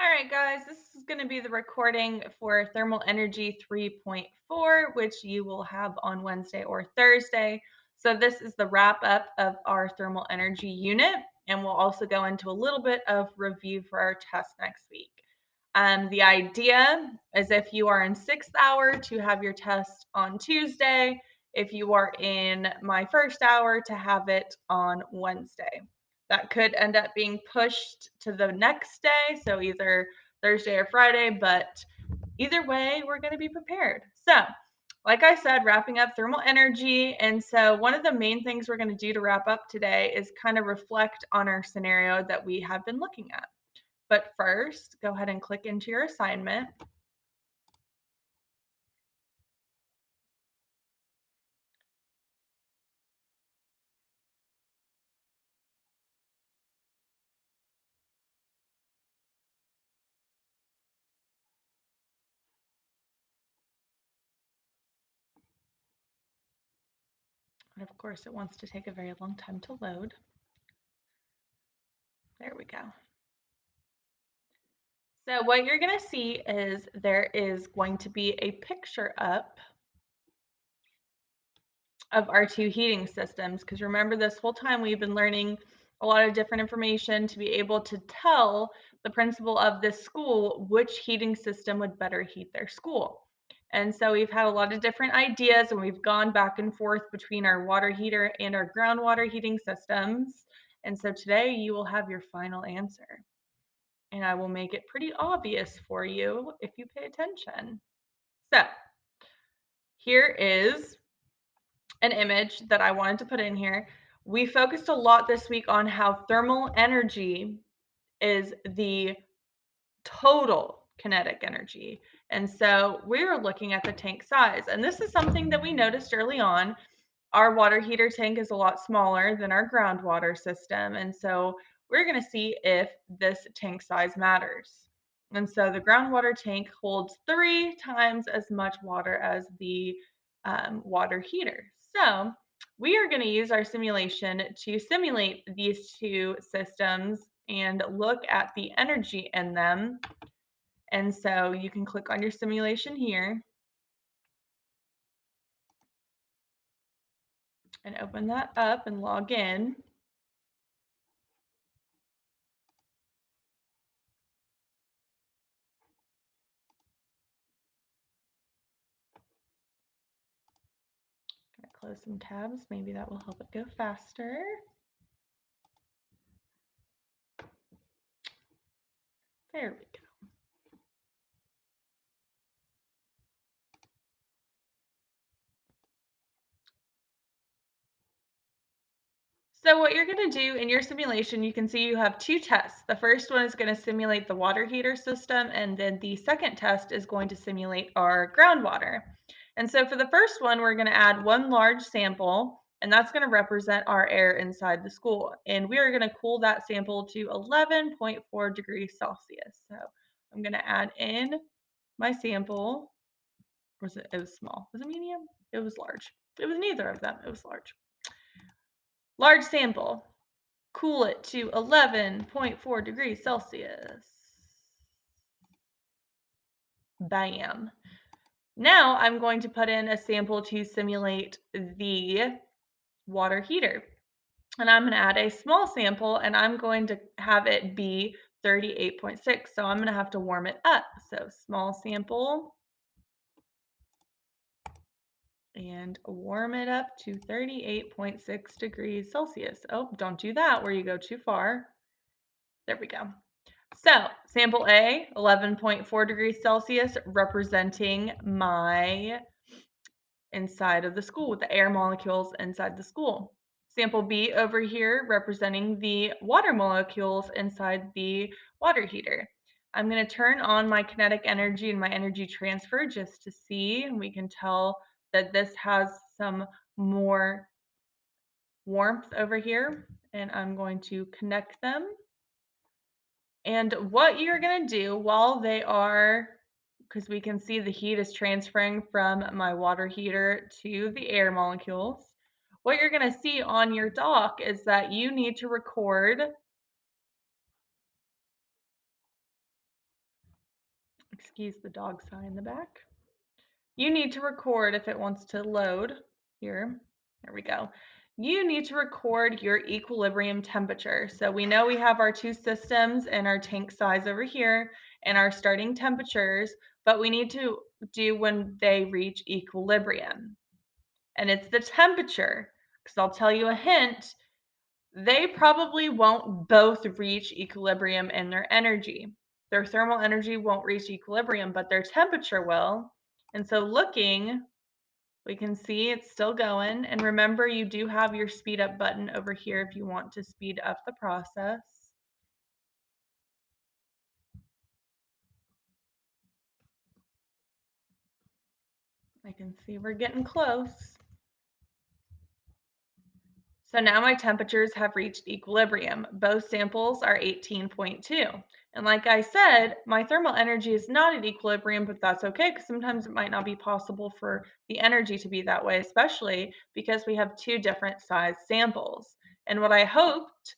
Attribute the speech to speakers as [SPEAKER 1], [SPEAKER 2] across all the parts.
[SPEAKER 1] All right, guys, this is going to be the recording for Thermal Energy 3.4, which you will have on Wednesday or Thursday. So, this is the wrap up of our thermal energy unit, and we'll also go into a little bit of review for our test next week. The idea is if you are in sixth hour to have your test on Tuesday, if you are in my first hour to have it on Wednesday. That could end up being pushed to the next day, so either Thursday or Friday, but either way, we're going to be prepared. So, like I said, wrapping up thermal energy. And so, one of the main things we're going to do to wrap up today is kind of reflect on our scenario that we have been looking at. But first, go ahead and click into your assignment. And of course, it wants to take a very long time to load. There we go. So what you're going to see is there is going to be a picture up of our two heating systems, because remember, this whole time we've been learning a lot of different information to be able to tell the principal of this school which heating system would better heat their school. And so we've had a lot of different ideas, and we've gone back and forth between our water heater and our groundwater heating systems. And so today you will have your final answer, and I will make it pretty obvious for you if you pay attention. So here is an image that I wanted to put in here. We focused a lot this week on how thermal energy is the total kinetic energy. And so we were looking at the tank size. And this is something that we noticed early on. Our water heater tank is a lot smaller than our groundwater system. And so we're going to see if this tank size matters. And so the groundwater tank holds 3 times as much water as the water heater. So we are going to use our simulation to simulate these two systems and look at the energy in them. And so you can click on your simulation here and open that up and log in. Gonna close some tabs, maybe that will help it go faster. There we go. So what you're going to do in your simulation, you can see you have two tests. The first one is going to simulate the water heater system, and then the second test is going to simulate our groundwater. And so for the first one, we're going to add one large sample, and that's going to represent our air inside the school. And we are going to cool that sample to 11.4 degrees Celsius. So I'm going to add in my sample. It was small. Was it medium? It was large. It was neither of them. It was large. Large sample. Cool it to 11.4 degrees Celsius. Bam. Now I'm going to put in a sample to simulate the water heater. And I'm going to add a small sample, and I'm going to have it be 38.6. So I'm going to have to warm it up. So small sample, and warm it up to 38.6 degrees Celsius. Oh, don't do that where you go too far. There we go. So sample A, 11.4 degrees Celsius, representing my inside of the school with the air molecules inside the school. Sample B over here representing the water molecules inside the water heater. I'm going to turn on my kinetic energy and my energy transfer just to see, and we can tell that this has some more warmth over here, and I'm going to connect them. And what you're going to do while they are, because we can see the heat is transferring from my water heater to the air molecules, what you're going to see on your dock is that you need to record Excuse the dog sign in the back. You need to record if it wants to load here. There we go. You need to record your equilibrium temperature. So we know we have our two systems and our tank size over here and our starting temperatures, but we need to do when they reach equilibrium. And it's the temperature, because I'll tell you a hint, they probably won't both reach equilibrium in their energy. Their thermal energy won't reach equilibrium, but their temperature will. And so looking, we can see it's still going. And remember, you do have your speed up button over here if you want to speed up the process. I can see we're getting close. So now my temperatures have reached equilibrium. Both samples are 18.2. And like I said, my thermal energy is not at equilibrium, but that's okay because sometimes it might not be possible for the energy to be that way, especially because we have two different size samples. And what I hoped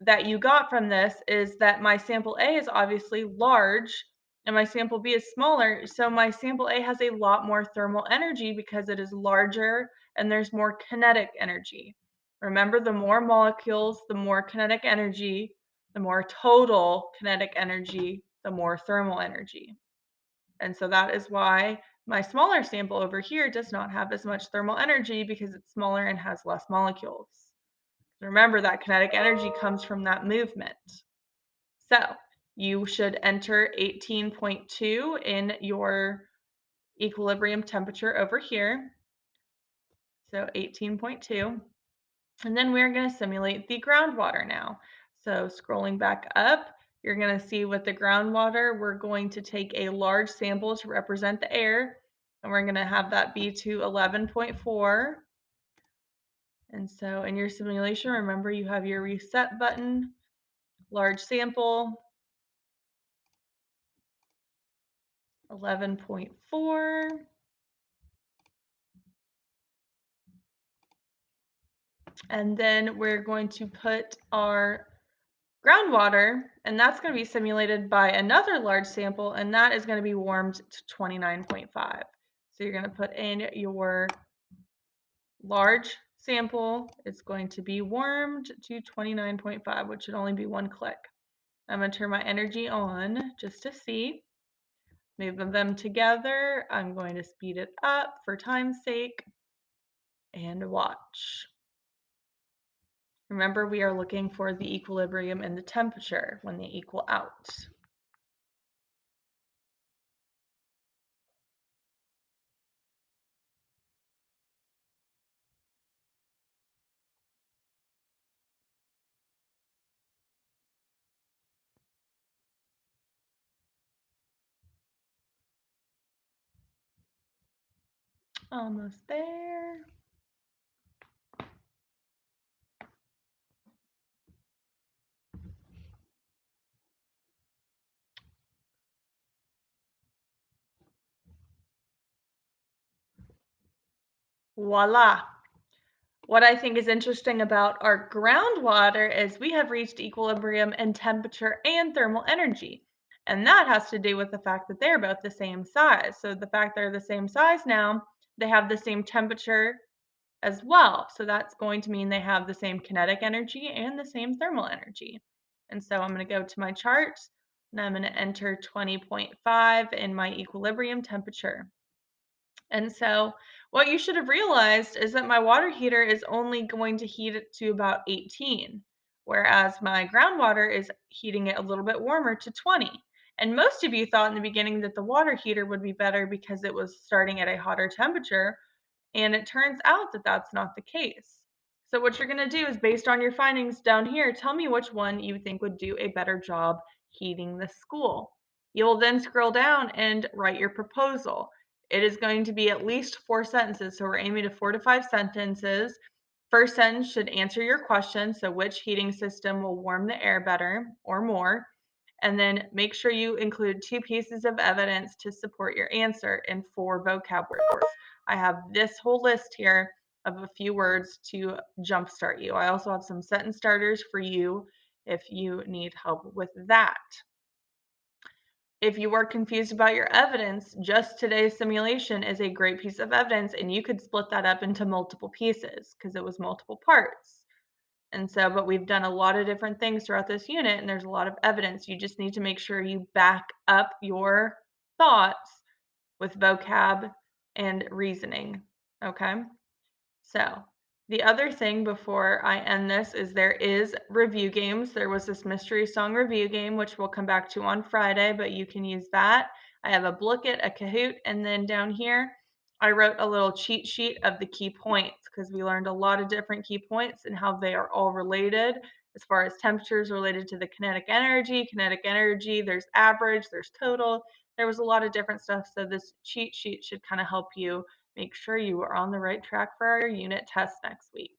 [SPEAKER 1] that you got from this is that my sample A is obviously large and my sample B is smaller. So my sample A has a lot more thermal energy because it is larger and there's more kinetic energy. Remember, the more molecules, the more kinetic energy, the more total kinetic energy, the more thermal energy. And so that is why my smaller sample over here does not have as much thermal energy because it's smaller and has less molecules. Remember, that kinetic energy comes from that movement. So you should enter 18.2 in your equilibrium temperature over here. So 18.2. And then we're going to simulate the groundwater now. So scrolling back up, you're going to see with the groundwater, we're going to take a large sample to represent the air, and we're going to have that be to 11.4. And so in your simulation, remember you have your reset button, large sample, 11.4. And then we're going to put our groundwater, and that's going to be simulated by another large sample, and that is going to be warmed to 29.5. So you're going to put in your large sample. It's going to be warmed to 29.5, which should only be one click. I'm going to turn my energy on just to see. Move them together. I'm going to speed it up for time's sake and watch. Remember, we are looking for the equilibrium and the temperature when they equal out. Almost there. Voila. What I think is interesting about our groundwater is we have reached equilibrium in temperature and thermal energy. And that has to do with the fact that they're both the same size. So the fact they're the same size now, they have the same temperature as well. So that's going to mean they have the same kinetic energy and the same thermal energy. And so I'm going to go to my chart and I'm going to enter 20.5 in my equilibrium temperature. And so what you should have realized is that my water heater is only going to heat it to about 18, whereas my groundwater is heating it a little bit warmer to 20. And most of you thought in the beginning that the water heater would be better because it was starting at a hotter temperature, and it turns out that that's not the case. So what you're going to do is, based on your findings down here, tell me which one you think would do a better job heating the school. You will then scroll down and write your proposal. It is going to be at least 4 sentences, so we're aiming to 4 to 5 sentences. First sentence should answer your question, so which heating system will warm the air better or more? And then make sure you include 2 pieces of evidence to support your answer in 4 vocab words. I have this whole list here of a few words to jumpstart you. I also have some sentence starters for you if you need help with that. if you are confused about your evidence, just today's simulation is a great piece of evidence, and you could split that up into multiple pieces because it was multiple parts. And so, but we've done a lot of different things throughout this unit, and there's a lot of evidence. You just need to make sure you back up your thoughts with vocab and reasoning. Okay. So, the other thing before I end this is there is review games. There was this mystery song review game, which we'll come back to on Friday, but you can use that. I have a Blooket, a Kahoot, and then down here, I wrote a little cheat sheet of the key points because we learned a lot of different key points and how they are all related as far as temperatures related to the kinetic energy. Kinetic energy, there's average, there's total. There was a lot of different stuff. So, this cheat sheet should kind of help you make sure you are on the right track for our unit test next week.